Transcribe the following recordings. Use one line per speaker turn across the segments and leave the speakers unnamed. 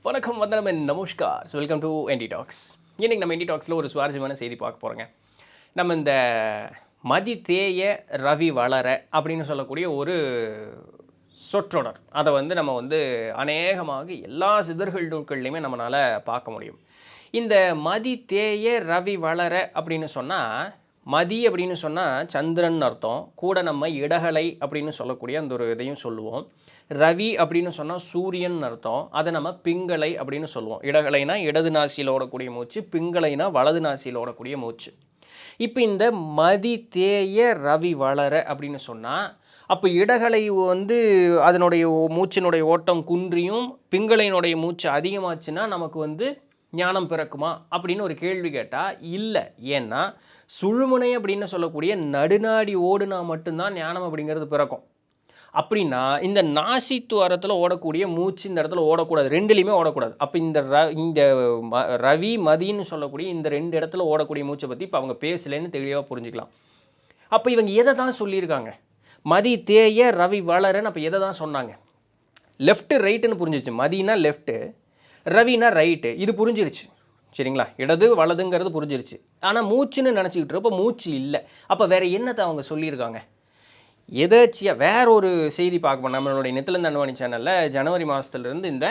வணக்கம் வந்தனம் நமஸ்கார். Welcome to NT talks. இன்றைக்கி நம்ம என்டி டாக்ஸில் ஒரு சுவாரஸ்யமான செய்தி பார்க்க போகிறோங்க. நம்ம இந்த மதி தேய ரவி வளர அப்படின்னு சொல்லக்கூடிய ஒரு சொற்றொடர், அதை நம்ம அநேகமாக எல்லா சிதர்கள் நூல்கள்லையுமே நம்மளால் பார்க்க முடியும். இந்த மதி தேய ரவி வளர அப்படின்னு சொன்னால், மதி அப்படின்னு சொன்னால் சந்திரன் அர்த்தம், கூட நம்ம இடகலை அப்படின்னு சொல்லக்கூடிய அந்த ஒரு இதையும் சொல்லுவோம். ரவி அப்படின்னு சொன்னால் சூரியன் அர்த்தம், அதை நம்ம பிங்களை அப்படின்னு சொல்லுவோம். இடகலைனா இடது நாசியில் ஓடக்கூடிய மூச்சு, பிங்களைனா வலது நாசியில் ஓடக்கூடிய மூச்சு. இப்போ இந்த மதி தேய ரவி வளர அப்படின்னு சொன்னால், அப்போ இடகலை அதனுடைய மூச்சினுடைய ஓட்டம் குன்றியும் பிங்களையினுடைய மூச்சு அதிகமாச்சுன்னா நமக்கு ஞானம் பிறக்குமா அப்படின்னு ஒரு கேள்வி கேட்டால் இல்லை. ஏன்னா சுழுமுனை அப்படின்னு சொல்லக்கூடிய நடுநாடி ஓடுனா மட்டும்தான் ஞானம் அப்படிங்கிறது பிறக்கும். அப்படின்னா இந்த நாசி துவாரத்தில் ஓடக்கூடிய மூச்சு இந்த இடத்துல ஓடக்கூடாது, ரெண்டுலேயுமே ஓடக்கூடாது. அப்போ இந்த ரவி மதின்னு சொல்லக்கூடிய இந்த ரெண்டு இடத்துல ஓடக்கூடிய மூச்சை பற்றி இப்போ அவங்க பேசலைன்னு தெளிவாக புரிஞ்சுக்கலாம். அப்போ இவங்க எதை தான் சொல்லியிருக்காங்க? மதி தேய ரவி வளரன்னு அப்போ எதை தான் சொன்னாங்க? லெஃப்ட்டு ரைட்டுன்னு புரிஞ்சிருச்சு. மதினா லெஃப்ட்டு, ரவினா ரைட்டு, இது புரிஞ்சிருச்சு. சரிங்களா? இடது வலதுங்கிறது புரிஞ்சிருச்சு. ஆனால் மூச்சுன்னு நினச்சிக்கிட்டு இருப்போ மூச்சு இல்லை. அப்போ வேறு என்னத்தை அவங்க சொல்லியிருக்காங்க? எதாச்சியாக வேற ஒரு செய்தி பார்க்க நம்மளுடைய நித்திலந்த அன்வாணி சேனலில் ஜனவரி மாதத்துலேருந்து இந்த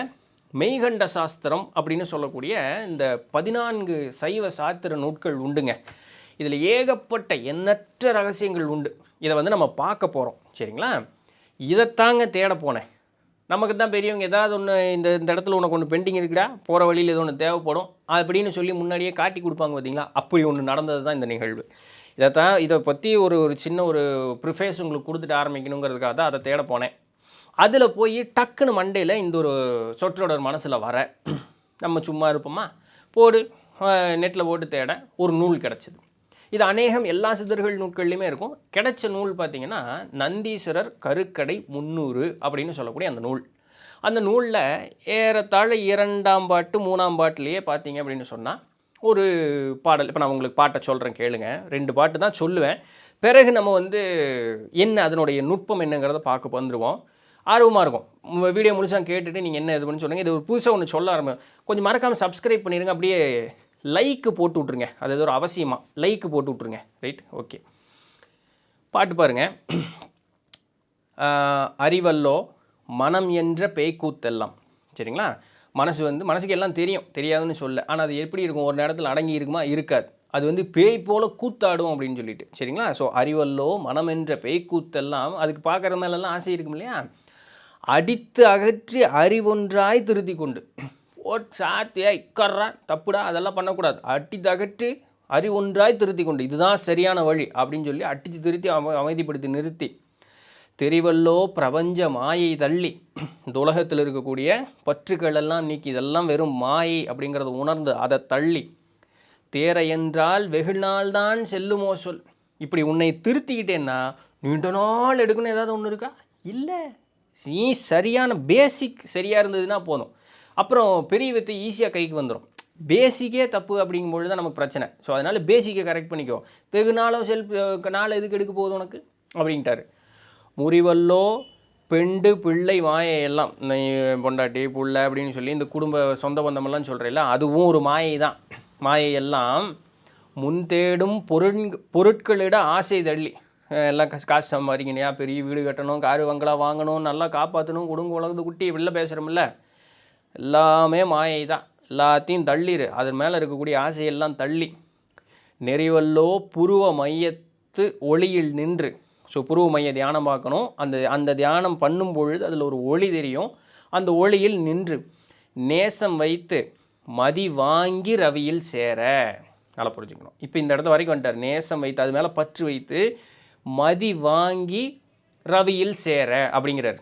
மெய்கண்ட சாஸ்திரம் அப்படின்னு சொல்லக்கூடிய இந்த 14 சைவ சாத்திர நூட்கள் உண்டுங்க. இதில் ஏகப்பட்ட எண்ணற்ற ரகசியங்கள் உண்டு. இதை நம்ம பார்க்க போகிறோம். சரிங்களா? இதைத்தாங்க தேட போனேன். நமக்கு தான் பெரியவங்க ஏதாவது ஒன்று இந்த இடத்துல உனக்கு ஒன்று பெண்டிங் இருக்குடா, போகிற வழியில் ஏதோ ஒன்று தேவைப்படும் அப்படின்னு சொல்லி முன்னாடியே காட்டி கொடுப்பாங்க பார்த்தீங்களா? அப்படி ஒன்று நடந்தது தான் இந்த நிகழ்வு. இதை பற்றி ஒரு சின்ன ஒரு ப்ரிஃபேஸ் உங்களுக்கு கொடுத்துட்டு ஆரம்பிக்கணுங்கிறதுக்காக தான் அதை தேட போனேன். அதில் போய் டக்குன்னு மண்டையில் இந்த ஒரு சொற்றொடர் மனசில் வர, நம்ம சும்மா இருப்போமா, போடு நெட்டில் போட்டு தேட ஒரு நூல் கிடச்சிது. இது அநேகம் எல்லா சிதர்கள் நூல்கள்லையுமே இருக்கும். கிடைச்ச நூல் பார்த்திங்கன்னா நந்தீஸ்வரர் கருக்கடை 300 அப்படின்னு சொல்லக்கூடிய அந்த நூல். அந்த நூலில் ஏறத்தாழ 2ஆம் பாட்டு 3ஆம் பாட்டிலேயே பார்த்தீங்க அப்படின்னு சொன்னால் ஒரு பாடல். இப்போ நான் உங்களுக்கு பாட்டை சொல்கிறேன், கேளுங்க. 2 பாட்டு தான் சொல்லுவேன். பிறகு நம்ம என்ன அதனுடைய நுட்பம் என்னங்கிறத பார்க்க வந்துடுவோம். ஆர்வமாக இருக்கும். வீடியோ முழுசாக கேட்டுட்டு நீங்கள் என்ன இது பண்ணி சொல்லுங்கள். இது ஒரு புதுசாக ஒன்று சொல்ல கொஞ்சம் மறக்காமல் சப்ஸ்கிரைப் பண்ணிடுங்க. அப்படியே லைக்கு போட்டு விட்ருங்க. அது ஏதோ ஒரு அவசியமாக லைக்கு போட்டு விட்ருங்க. Right, okay. பாட்டு பாருங்கள். அறிவல்லோ மனம் என்ற பேய்க்கூத்தெல்லாம். சரிங்களா? மனசுக்கு எல்லாம் தெரியும், தெரியாதுன்னு சொல்ல. ஆனால் அது எப்படி இருக்கும்? ஒரு நேரத்தில் அடங்கி இருக்குமா? இருக்காது. அது பேய் போல கூத்தாடும் அப்படின்னு சொல்லிட்டு. சரிங்களா? ஸோ அறிவல்லோ மனம் என்ற பேய்க்கூத்தெல்லாம், அதுக்கு பார்க்குற மேலெல்லாம் ஆசை இருக்கும் இல்லையா? அடித்து அகற்றி அறிவொன்றாய் திருத்தி கொண்டு சாத்தியா இக்கறா தப்புடா அதெல்லாம் பண்ணக்கூடாது. அடித்து அகற்றி அறிவொன்றாய் திருத்தி கொண்டு, இதுதான் சரியான வழி அப்படின்னு சொல்லி அடித்து திருத்தி அமைதிப்படுத்தி நிறுத்தி, தெரிவல்லோ பிரபஞ்ச மாயை தள்ளி, இந்த உலகத்தில் இருக்கக்கூடிய பற்றுக்கள் எல்லாம் நீக்கி, இதெல்லாம் வெறும் மாயை அப்படிங்கிறத உணர்ந்து அதை தள்ளி, தேர என்றால் வெகு நாள் தான் செல்லுமோ சொல். இப்படி உன்னை திருத்திக்கிட்டேன்னா நீண்ட நாள் எடுக்கணும். ஏதாவது ஒன்று இருக்கா? இல்லை. நீ சரியான பேசிக் சரியாக இருந்ததுன்னா போதும். அப்புறம் பெரிய வித்து ஈஸியாக கைக்கு வந்துடும். பேசிக்கே தப்பு அப்படிங்கும்பொழுது தான் நமக்கு பிரச்சனை. ஸோ அதனால் பேசிக்கை கரெக்ட் பண்ணிக்கோ. வெகு நாளும் நாள் எதுக்கு எடுக்க போகுது உனக்கு அப்படின்ட்டாரு. முறிவல்லோ பெண்டு பிள்ளை மாயை எல்லாம், பொண்டாட்டி புள்ள அப்படின்னு சொல்லி இந்த குடும்ப சொந்த பந்தமெல்லாம் சொல்கிறேல்ல, அதுவும் ஒரு மாயை தான். மாயையெல்லாம் முன் தேடும் பொருட்களிட ஆசை தள்ளி, எல்லாம் காசு சம்பாதிக்கணையா, பெரிய வீடு கட்டணும், காரு வங்களா வாங்கணும், நல்லா காப்பாற்றணும், குடும்ப உலகத்து குட்டி வெளில பேசுகிறோம்ல, எல்லாமே மாயை தான். எல்லாத்தையும் தள்ளிடு. அதன் மேலே இருக்கக்கூடிய ஆசையெல்லாம் தள்ளி, நெறிவல்லோ புருவ மையத்து ஒளியில் நின்று. ஸோ புருவ மைய தியானம் பார்க்கணும். அந்த தியானம் பண்ணும் பொழுது அதில் ஒரு ஒளி தெரியும். அந்த ஒளியில் நின்று நேசம் வைத்து மதி வாங்கி ரவியில் சேர. நல்லா புரிஞ்சுக்கணும். இப்போ இந்த இடத்த வரைக்கும் வந்துட்டார். நேசம் வைத்து, அது மேலே பற்று வைத்து மதி வாங்கி ரவியில் சேர அப்படிங்கிறார்.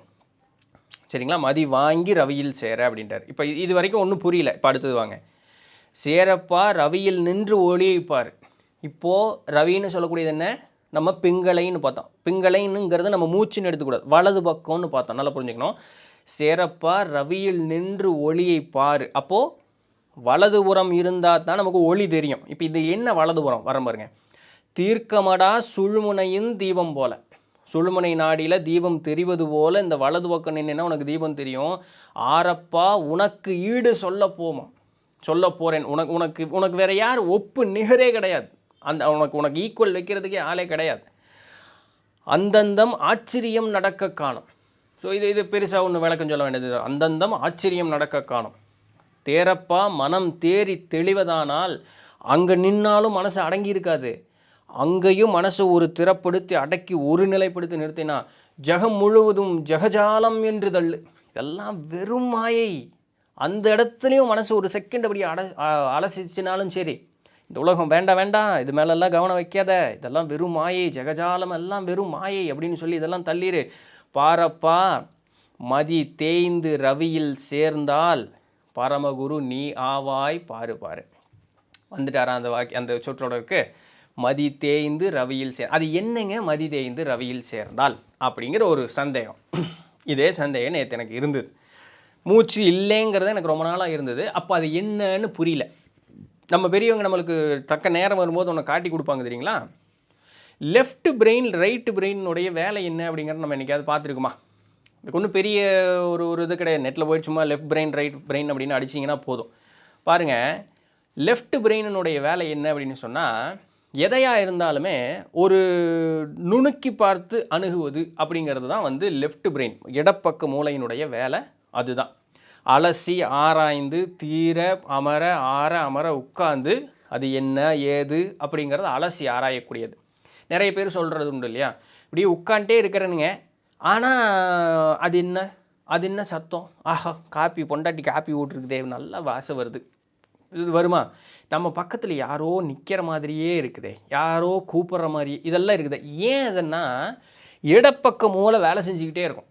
சரிங்களா? மதி வாங்கி ரவியில் சேர அப்படின்றார். இப்போ இது வரைக்கும் ஒன்றும் புரியல. இப்போ அடுத்தது வாங்க. சேரப்பா ரவியில் நின்று ஒளிப்பார். இப்போது ரவின்னு சொல்லக்கூடியது என்ன? நம்ம பிங்களைன்னு பார்த்தோம். பிங்களைன்னுங்கிறது நம்ம மூச்சுன்னு எடுத்துக்கூடாது, வலது பக்கம்னு பார்த்தோம். நல்லா புரிஞ்சுக்கணும். சேரப்பா ரவியில் நின்று ஒளியை பாரு. அப்போது வலதுபுறம் இருந்தால் தான் நமக்கு ஒளி தெரியும். இப்போ இது என்ன வலதுபுறம் வர பாருங்க. தீர்க்கமடா சுழுமுனையின் தீபம் போல. சுழுமுனை நாடியில் தீபம் தெரிவது போல் இந்த வலது பக்கம் நின்னா உனக்கு தீபம் தெரியும். ஆரப்பா உனக்கு ஈடு சொல்ல போகிறேன். உனக்கு வேற யார் ஒப்பு நிகரே கிடையாது. உனக்கு ஈக்குவல் வைக்கிறதுக்கே ஆளே கிடையாது. அந்தந்தம் ஆச்சரியம் நடக்க காணும். ஸோ இது பெருசாக ஒன்று விளக்கம் சொல்ல வேண்டியது. அந்தந்தம் ஆச்சரியம் நடக்க காணும். தேரப்பா மனம் தேறி தெளிவதானால் அங்கே நின்னாலும் மனசு அடங்கி இருக்காது. அங்கேயும் மனசை ஒரு திறப்படுத்தி அடக்கி ஒரு நிலைப்படுத்தி நிறுத்தினா ஜகம் முழுவதும் ஜெகஜாலம் என்று தள்ளு. இதெல்லாம் வெறும் மாயை. அந்த இடத்துலையும் மனசு ஒரு செகண்ட் அப்படி அலசிச்சினாலும் சரி, இந்த உலகம் வேண்டாம், இது மேலெல்லாம் கவனம் வைக்காத, இதெல்லாம் வெறும் மாயை, ஜெகஜாலம் எல்லாம் வெறும் மாயை அப்படின்னு சொல்லி இதெல்லாம் தள்ளிடு. பாரப்பா மதி தேய்ந்து ரவியில் சேர்ந்தால் பரமகுரு நீ ஆவாய் பாரு. வந்துட்டாரா அந்த சொற்றொடருக்கு? மதி தேய்ந்து ரவியில் அது என்னங்க மதி தேய்ந்து ரவியில் சேர்ந்தால் அப்படிங்கிற ஒரு சந்தேகம். இதே சந்தேகம் நேற்று எனக்கு இருந்தது. மூச்சு இல்லைங்கிறது எனக்கு ரொம்ப நாளாக இருந்தது. அப்போ அது என்னன்னு புரியல. நம்ம பெரியவங்க நம்மளுக்கு தக்க நேரம் வரும்போது ஒன்று காட்டி கொடுப்பாங்க தெரியுங்களா? லெஃப்ட் பிரெயின் ரைட்டு பிரெயினுடைய வேலை என்ன அப்படிங்கிறத நம்ம என்றைக்காவது பார்த்துருக்குமா? இதுக்கு ஒன்றும் பெரிய ஒரு இது கிடையாது. நெட்டில் போய்ட்டு சும்மா லெஃப்ட் பிரெயின் ரைட் பிரெயின் அப்படின்னு அடிச்சிங்கன்னா போதும். பாருங்கள், லெஃப்ட் பிரெயினுடைய வேலை என்ன அப்படின்னு சொன்னால், எதையாக இருந்தாலுமே ஒரு நுணுக்கி பார்த்து அணுகுவது அப்படிங்கிறது தான் லெஃப்ட் பிரெயின், இடப்பக்க மூளையினுடைய வேலை. அதுதான் அலசி ஆராய்ந்து தீர அமர உட்கார்ந்து அது என்ன ஏது அப்படிங்கிறத அலசி ஆராயக்கூடியது. நிறைய பேர் சொல்கிறது உண்டு இல்லையா, இப்படி உட்காண்டே இருக்கிறனுங்க, ஆனால் அது என்ன சத்தம், ஆஹா பொண்டாட்டி காப்பி ஊட்டுருக்குதே, நல்லா வாசம் வருது, இது வருமா? நம்ம பக்கத்தில் யாரோ நிற்கிற மாதிரியே இருக்குதே, யாரோ கூப்பிட்ற மாதிரி இதெல்லாம் இருக்குது. ஏன் அதுன்னா இடப்பக்க மூளை வேலை செஞ்சுக்கிட்டே இருக்கும்.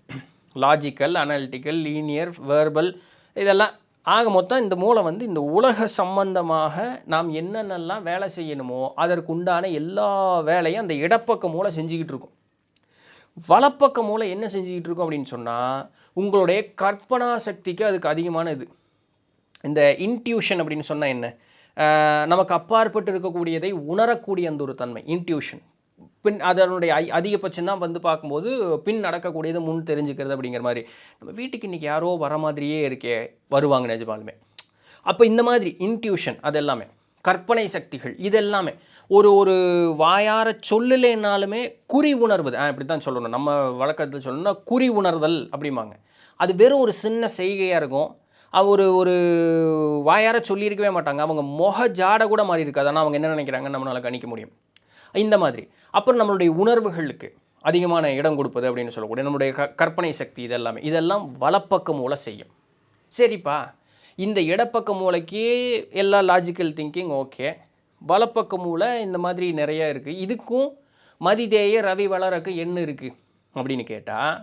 லாஜிக்கல், அனாலிட்டிக்கல், லீனியர், வேர்பல், இதெல்லாம் ஆக மொத்தம் இந்த மூளை இந்த உலக சம்பந்தமாக நாம் என்னென்னலாம் வேலை செய்யணுமோ அதற்கு உண்டான எல்லா வேலையும் அந்த இடப்பக்க மூளை செஞ்சுக்கிட்டு இருக்கும். வலப்பக்க மூளை என்ன செஞ்சுக்கிட்டு இருக்கும் அப்படின்னு சொன்னால், உங்களுடைய கற்பனா சக்திக்கு அதுக்கு அதிகமான இது. இந்த இன்ட்யூஷன் அப்படின்னு சொன்னால் என்ன, நமக்கு அப்பாற்பட்டு இருக்கக்கூடியதை உணரக்கூடிய அந்த ஒரு தன்மை இன்ட்யூஷன். அதனுடைய அதிகபட்சம் தான் பார்க்கும்போது பின் நடக்கக்கூடியது முன் தெரிஞ்சுக்கிறது அப்படிங்கிற மாதிரி. நம்ம வீட்டுக்கு இன்றைக்கி யாரோ வர மாதிரியே இருக்கே, வருவாங்க நிஜமாலுமே. அப்போ இந்த மாதிரி இன்ட்யூஷன், அது எல்லாமே கற்பனை சக்திகள், இதெல்லாமே ஒரு வாயார சொல்லலைன்னாலுமே குறி உணர்வது, இப்படி தான் சொல்லணும், நம்ம வழக்கத்தில் சொல்லணும்னா குறி உணர்தல் அப்படிம்பாங்க. அது வெறும் ஒரு சின்ன செய்கையாக இருக்கும். ஒரு வாயார சொல்லியிருக்கவே மாட்டாங்க, அவங்க முக ஜாடை கூட மாறி இருக்காது, ஆனால் அவங்க என்ன நினைக்கிறாங்கன்னு நம்மளால் கணிக்க முடியும். இந்த மாதிரி அப்புறம் நம்மளுடைய உணர்வுகளுக்கு அதிகமான இடம் கொடுப்பது அப்படின்னு சொல்லக்கூடிய நம்மளுடைய கற்பனை சக்தி, இதெல்லாம் வலப்பக்க மூளை செய்யும். சரிப்பா, இந்த இடப்பக்க மூளைக்கு எல்லா லாஜிக்கல் திங்கிங் ஓகே, வலப்பக்க மூளை இந்த மாதிரி நிறையா இருக்குது. இதுக்கும் மதிதேய ரவி வளரக்கு என்ன இருக்குது அப்படின்னு கேட்டால்,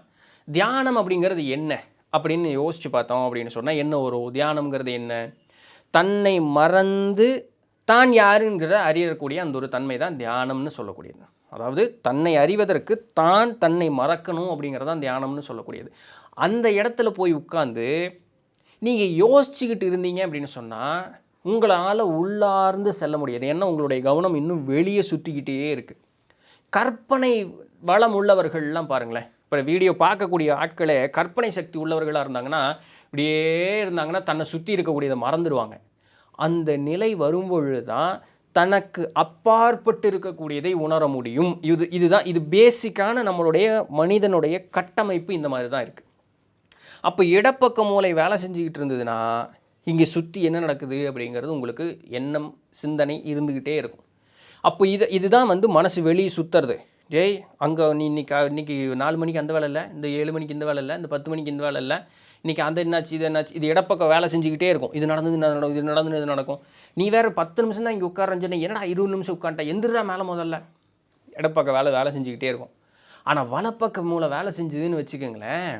தியானம் அப்படிங்கிறது என்ன அப்படின்னு யோசித்து பார்த்தோம் அப்படின்னு சொன்னால் என்ன வரும்? தியானம்ங்கிறது என்ன? தன்னை மறந்து தான் யாருங்கிற அறியக்கூடிய அந்த ஒரு தன்மை தான் தியானம்னு சொல்லக்கூடியது. அதாவது தன்னை அறிவதற்கு தன்னை மறக்கணும் அப்படிங்கிறது தான் தியானம்னு சொல்லக்கூடியது. அந்த இடத்துல போய் உட்காந்து நீங்கள் யோசிச்சுக்கிட்டு இருந்தீங்க அப்படின்னு சொன்னால் உங்களால் உள்ளார்ந்து செல்ல முடியாது. ஏன்னா உங்களுடைய கவனம் இன்னும் வெளியே சுற்றிக்கிட்டே இருக்குது. கற்பனை வளம் உள்ளவர்கள்லாம் பாருங்களேன், இப்போ வீடியோ பார்க்கக்கூடிய ஆட்களே கற்பனை சக்தி உள்ளவர்களாக இருந்தாங்கன்னா, இப்படியே இருந்தாங்கன்னா தன்னை சுற்றி இருக்கக்கூடியதை மறந்துடுவாங்க. அந்த நிலை வரும்பொழுது தான் தனக்கு அப்பாற்பட்டு இருக்கக்கூடியதை உணர முடியும். இது பேசிக்கான நம்மளுடைய மனிதனுடைய கட்டமைப்பு இந்த மாதிரி தான் இருக்குது. அப்போ இடப்பக்க மூளை வேலை செஞ்சுக்கிட்டு இருந்ததுன்னா இங்கே சுற்றி என்ன நடக்குது அப்படிங்கிறது உங்களுக்கு எண்ணம் சிந்தனை இருந்துக்கிட்டே இருக்கும். அப்போ இதுதான் மனசு வெளியே சுற்றுறது. டேய் அங்கே நீ இன்னைக்கு 4 மணிக்கு அந்த வேலை இல்லை, இந்த 7 மணிக்கு இந்த வேலை இல்லை, இந்த 10 மணிக்கு இந்த வேலை இல்லை, இன்றைக்கி அந்த என்னாச்சு இது என்னாச்சு, இது இடப்பக்கம் வேலை செஞ்சுக்கிட்டே இருக்கும். இது நடக்கும். நீ வேறு 10 நிமிஷம் தான் இங்கே உட்காரஞ்சேன்னு, என்னடா 20 நிமிஷம் உட்காந்துட்டா, எந்திரா மேலே முதல்ல. இடப்பக்கம் வேலை செஞ்சுக்கிட்டே இருக்கும். ஆனால் வலப்பக்க மூளை வேலை செஞ்சுதுன்னு வச்சுக்கோங்களேன்,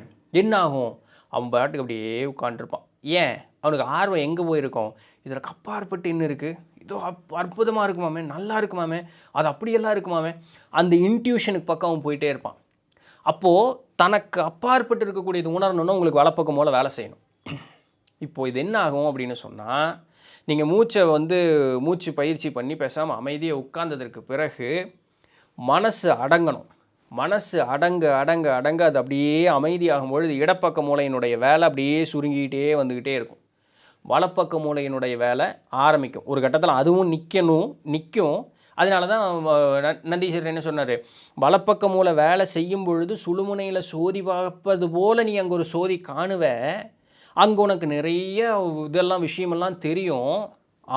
என்ன ஆகும்? அவன் பாட்டுக்கு அப்படியே உட்காந்துருப்பான். ஏன்? அவனுக்கு ஆர்வம் எங்கே போயிருக்கோம்? இதில் கப்பாற்பட்டு என்ன இருக்குது, இதோ அற்புதமாக இருக்குமாமே, நல்லா இருக்குமாமே, அது அப்படியெல்லாம் இருக்குமாமே, அந்த இன்ட்யூஷனுக்கு பக்கம் அவன் போயிட்டே இருப்பான். அப்போது தனக்கு அப்பாற்பட்டு இருக்கக்கூடியது உணரணுன்னா உங்களுக்கு வலப்பக்கம் மூளை வேலை செய்யணும். இப்போது இது என்ன ஆகும் அப்படின்னு சொன்னால், நீங்கள் மூச்சு பயிற்சி பண்ணி பேசாமல் அமைதியாக உட்கார்ந்ததற்கு பிறகு மனசு அடங்கணும். மனசு அடங்க அடங்க அடங்க அது அப்படியே அமைதியாகும் பொழுது இடப்பக்க மூளையினுடைய வேலை அப்படியே சுருங்கிக்கிட்டே வந்துக்கிட்டே இருக்கும். வலப்பக்க மூளையினுடைய வேலை ஆரம்பிக்கும். ஒரு கட்டத்தில் அதுவும் நிற்கும். அதனால தான் நந்தீஸ்வரர் என்ன சொன்னார், வலப்பக்க மூளை வேலை செய்யும் பொழுது சுழுமுனையில் சோதி பார்ப்பது போல் நீ அங்கே ஒரு சோதி காணுவ, அங்கே உனக்கு நிறைய இதெல்லாம் விஷயமெல்லாம் தெரியும்.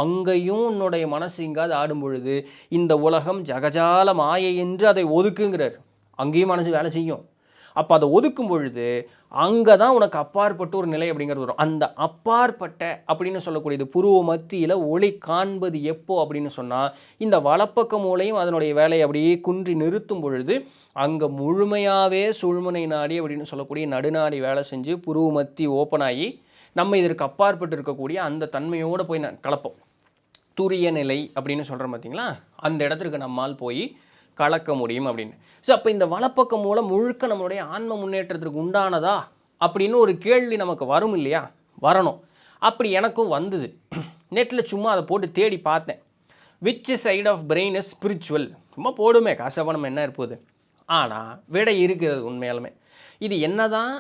அங்கேயும் உன்னுடைய மனசு எங்காவது ஆடும் பொழுது இந்த உலகம் ஜகஜால மாயை என்று அதை ஒதுக்குங்கிறார். அங்கேயும் மனசு வேலை செய்யும். அப்போ அதை ஒதுக்கும் பொழுது அங்கே தான் உனக்கு அப்பாற்பட்ட ஒரு நிலை அப்படிங்கிறது வரும். அந்த அப்பாற்பட்ட அப்படின்னு சொல்லக்கூடியது புருவ மத்தியில் ஒளி காண்பது எப்போ அப்படின்னு சொன்னால், இந்த வலப்பக்க மூளையும் அதனுடைய வேலையை அப்படியே குன்றி நிறுத்தும் பொழுது அங்கே முழுமையாகவே சுழுமுனை நாடி அப்படின்னு சொல்லக்கூடிய நடுநாடி வேலை செஞ்சு புருவ மத்தி ஓப்பன் ஆகி நம்ம இதற்கு அப்பாற்பட்டு இருக்கக்கூடிய அந்த தன்மையோடு போய் கலப்போம். துரிய நிலை அப்படின்னு சொல்கிறோம் பார்த்தீங்களா, அந்த இடத்துக்கு நம்மால் போய் கலக்க முடியும் அப்படின்னு. ஸோ அப்போ இந்த வலப்பக்க மூலம் முழுக்க நம்மளுடைய ஆன்ம முன்னேற்றத்திற்கு உண்டானதா அப்படின்னு ஒரு கேள்வி நமக்கு வரும் இல்லையா? வரணும். அப்படி எனக்கும் வந்தது. நெட்டில் சும்மா அதை போட்டு தேடி பார்த்தேன். Which side of brain is spiritual, சும்மா போடுமே, காசு நம்ம என்ன இருப்போது. ஆனால் விடை இருக்கிறது உண்மையாலுமே. இது என்ன தான்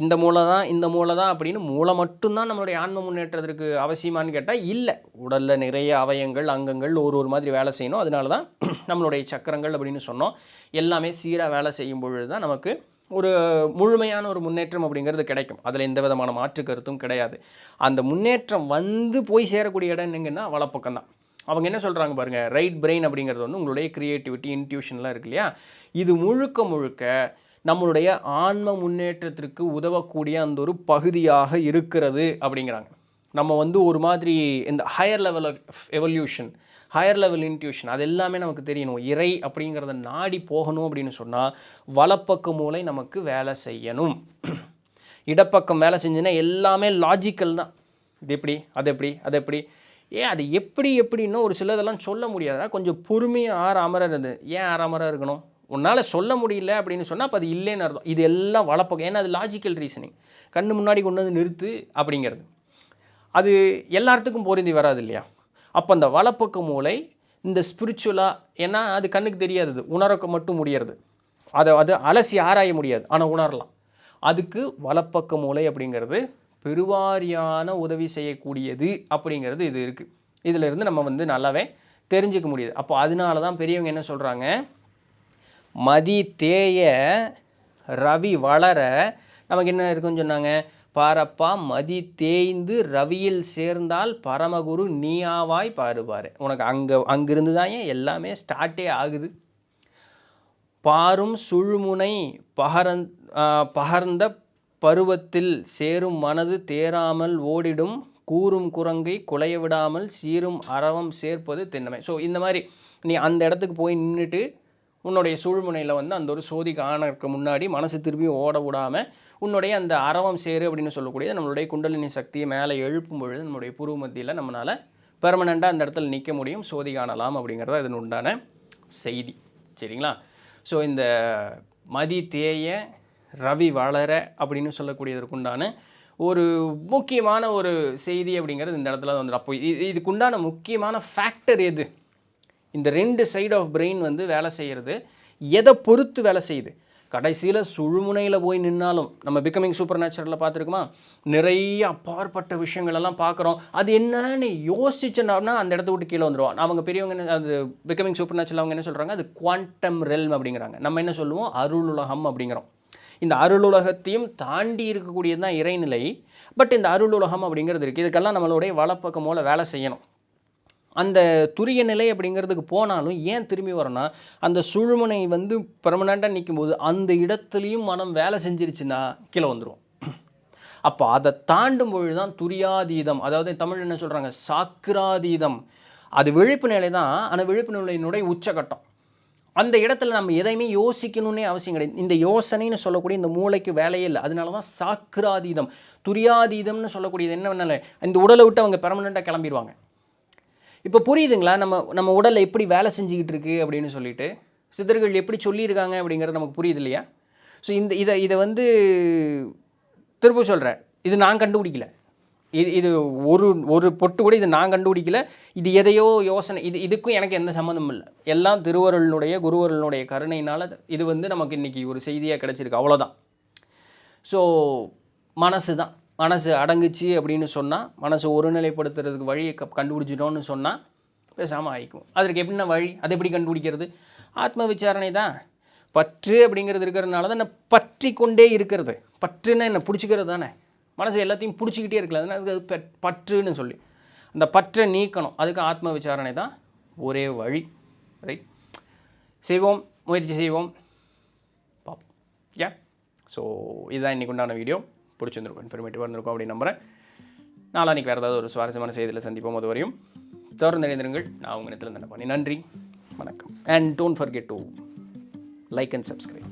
இந்த மூளை தான் அப்படின்னு மூளை மட்டும்தான் நம்மளுடைய ஆன்ம முன்னேற்றத்திற்கு அவசியமானு கேட்டால் இல்லை. உடலில் நிறைய அவயங்கள் அங்கங்கள் ஒரு மாதிரி வேலை செய்யணும். அதனால தான் நம்மளுடைய சக்கரங்கள் அப்படின்னு சொன்னோம். எல்லாமே சீராக வேலை செய்யும் பொழுது தான் நமக்கு ஒரு முழுமையான ஒரு முன்னேற்றம் அப்படிங்கிறது கிடைக்கும். அதில் எந்த விதமான மாற்று கருத்தும் கிடையாது. அந்த முன்னேற்றம் வந்து போய் சேரக்கூடிய இடம் என்னங்கன்னா வலப்பக்கம் தான். அவங்க என்ன சொல்கிறாங்க பாருங்கள், ரைட் பிரெயின் அப்படிங்கிறது வந்து உங்களுடைய க்ரியேட்டிவிட்டி இன்ட்யூஷன்லாம் இருக்கு இல்லையா, இது முழுக்க நம்மளுடைய ஆன்ம முன்னேற்றத்திற்கு உதவக்கூடிய அந்த ஒரு பகுதியாக இருக்கிறது அப்படிங்கிறாங்க. நம்ம வந்து ஒரு மாதிரி இந்த higher level of evolution, higher level intuition அது எல்லாமே நமக்கு தெரியணும். இறை அப்படிங்கிறத நாடி போகணும் அப்படின்னு சொன்னால் வலப்பக்க மூளை நமக்கு வேலை செய்யணும். இடப்பக்கம் வேலை செஞ்சுன்னா எல்லாமே லாஜிக்கல் தான். இது எப்படி, அது எப்படி அது எப்படின்னா ஒரு சிலதெல்லாம் சொல்ல முடியாதுன்னா கொஞ்சம் பொறுமையாக அமர்றது. ஏன் அமர இருக்கணும்? உன்னால் சொல்ல முடியல அப்படின்னு சொன்னால் அப்போ அது இல்லைன்னு அர்த்தம். இது எல்லாம் வலப்பக்கம். ஏன்னா அது லாஜிக்கல் ரீசனிங். கண்ணு முன்னாடி கொண்டு வந்து நிறுத்து அப்படிங்கிறது அது எல்லாத்துக்கும் பொருந்தி வராது இல்லையா? அப்போ அந்த வலப்பக்க மூளை இந்த ஸ்பிரிச்சுவலாக, ஏன்னா அது கண்ணுக்கு தெரியாது, உணரக்க மட்டும் முடியறது. அது அலசி ஆராய முடியாது, ஆனால் உணரலாம். அதுக்கு வலப்பக்க மூளை அப்படிங்கிறது பெருவாரியான உதவி செய்யக்கூடியது அப்படிங்கிறது இது இருக்குது. இதிலிருந்து நம்ம வந்து நல்லாவே தெரிஞ்சுக்க முடியுது. அப்போ அதனால தான் பெரியவங்க என்ன சொல்கிறாங்க, மதி தேய ரவி வளர நமக்கு என்ன இருக்குன்னு சொன்னாங்க, பாரப்பா மதி தேய்ந்து ரவியில் சேர்ந்தால் பரமகுரு நீயாவாய் பாருபாரு. உனக்கு அங்கிருந்து தான் ஏன் எல்லாமே ஸ்டார்ட்டே ஆகுது. பாரும் சுழுமுனை பகர்ந்த பருவத்தில் சேரும் மனது தேராமல் ஓடிடும் கூறும் குரங்கை குலைய விடாமல் சீரும் அரவம் சேர்ப்பது திண்ணமை. ஸோ இந்த மாதிரி நீ அந்த இடத்துக்கு போய் நின்றுட்டு உன்னுடைய சூழ்முனையில் வந்து அந்த ஒரு சோதி காணறதுக்கு முன்னாடி மனசு திரும்பி ஓட விடாமல் உன்னுடைய அந்த அரவம் சேரு அப்படின்னு சொல்லக்கூடியது நம்மளுடைய குண்டலினி சக்தியை மேலே எழுப்பும் பொழுது நம்மளுடைய பூர்வ மத்தியில் நம்மளால் பெர்மனண்ட்டாக அந்த இடத்துல நிற்க முடியும், சோதி காணலாம் அப்படிங்கிறத இதன் உண்டான செய்தி. சரிங்களா? ஸோ இந்த மதி தேய ரவி வளர அப்படின்னு சொல்லக்கூடியதற்குண்டான ஒரு முக்கியமான ஒரு செய்தி அப்படிங்கிறது இந்த இடத்துல வந்து. அப்போ இதுக்குண்டான முக்கியமான ஃபேக்டர் எது? இந்த ரெண்டு சைடு ஆஃப் பிரெயின் வந்து வேலை செய்கிறது எதை பொறுத்து வேலை செய்யுது? கடைசியில் சுழுமுனையில் போய் நின்னாலும் நம்ம பிகமிங் சூப்பர் நேச்சுரலில் பார்த்துருக்குமா, நிறைய அப்பாற்பட்ட விஷயங்களெல்லாம் பார்க்குறோம். அது என்னன்னு யோசிச்சோன்னா அந்த இடத்த விட்டு கீழே வந்துடுவோம். அவங்க பெரியவங்க என்ன, அது பிகமிங் சூப்பர் நேச்சுரல் அவங்க என்ன சொல்கிறாங்க, அது குவாண்டம் ரெல்ம் அப்படிங்கிறாங்க. நம்ம என்ன சொல்லுவோம், அருளுலகம் அப்படிங்கிறோம். இந்த அருளுலகத்தையும் தாண்டி இருக்கக்கூடியது தான் இறைநிலை. பட் இந்த அருளுலகம் அப்படிங்கிறது இருக்குது. இதுக்கெல்லாம் நம்மளுடைய வலப்பக்கம் மூலம் வேலை செய்யணும். அந்த துரிய நிலை அப்படிங்கிறதுக்கு போனாலும் ஏன் திரும்பி வரோன்னா, அந்த சுழுமுனை வந்து பெர்மனண்ட்டாக நிற்கும்போது அந்த இடத்துலையும் மனம் வேலை செஞ்சிருச்சுன்னா கீழே வந்துடும். அப்போ அதை தாண்டும் பொழுது தான் துரியாதீதம், அதாவது தமிழ் என்ன சொல்கிறாங்க, சாக்கிராதீதம். அது விழிப்பு நிலை தான். ஆனால் விழிப்பு நிலையினுடைய உச்சகட்டம். அந்த இடத்துல நம்ம எதையுமே யோசிக்கணுன்னே அவசியம் கிடையாது. இந்த யோசனைன்னு சொல்லக்கூடிய இந்த மூளைக்கு வேலையே இல்லை. அதனால தான் சாக்கிராதீதம். துரியாதீதம்னு சொல்லக்கூடியது என்ன, இந்த உடலை விட்டு அவங்க பெர்மனண்ட்டாக கிளம்பிடுவாங்க. இப்போ புரியுதுங்களா நம்ம உடலில் எப்படி வேலை செஞ்சுக்கிட்டு இருக்குது அப்படின்னு சொல்லிட்டு சித்தர்கள் எப்படி சொல்லியிருக்காங்க அப்படிங்கிறது நமக்கு புரியுது இல்லையா? ஸோ இதை வந்து திரும்ப சொல்கிறேன், இது நான் கண்டுபிடிக்கல. இது ஒரு ஒரு பொட்டு கூட இது நான் கண்டுபிடிக்கல. இது எதையோ யோசனை, இதுக்கும் எனக்கு எந்த சம்மந்தமும் இல்லை. எல்லாம் திருவருளினுடைய குருவருளினுடைய கருணையினால் இது நமக்கு இன்றைக்கி ஒரு செய்தியாக கிடச்சிருக்கு, அவ்வளோதான். ஸோ மனசு தான், மனசு அடங்குச்சு அப்படின்னு சொன்னால், மனசு ஒருநிலைப்படுத்துறதுக்கு வழியை கண்டுபிடிச்சிட்டோன்னு சொன்னால் பேசாமல் ஆகிக்கும். அதற்கு எப்படின்னா வழி, அதை எப்படி கண்டுபிடிக்கிறது? ஆத்ம விசாரணை தான். பற்று அப்படிங்கிறது இருக்கிறதுனால தான் என்ன, பற்றி கொண்டே இருக்கிறது. பற்றுன்னா என்ன, பிடிச்சிக்கிறது தானே. மனசு எல்லாத்தையும் பிடிச்சிக்கிட்டே இருக்கலாம், அதனால் அதுக்கு அது பற்றுன்னு சொல்லி அந்த பற்றை நீக்கணும். அதுக்கு ஆத்ம விசாரணை தான் ஒரே வழி. ரைட், செய்வோம், முயற்சி செய்வோம், பார்ப்போம். ஏன் ஸோ இதுதான் இன்றைக்கு உண்டான வீடியோ. பிடிச்சிருந்துருக்கும், இன்ஃபர்மேட்டிவாக இருந்திருக்கும் அப்படின்னு நம்புகிறேன். நாளைக்கு வேறு ஏதாவது ஒரு சுவாரஸ்யமான செய்தியில் சந்திப்போம். அது வரையும் தொடர்ந்து இணைந்திருங்கள். நான் உங்கள் இடத்துல பண்ணி நன்றி, வணக்கம். And don't forget to like and subscribe.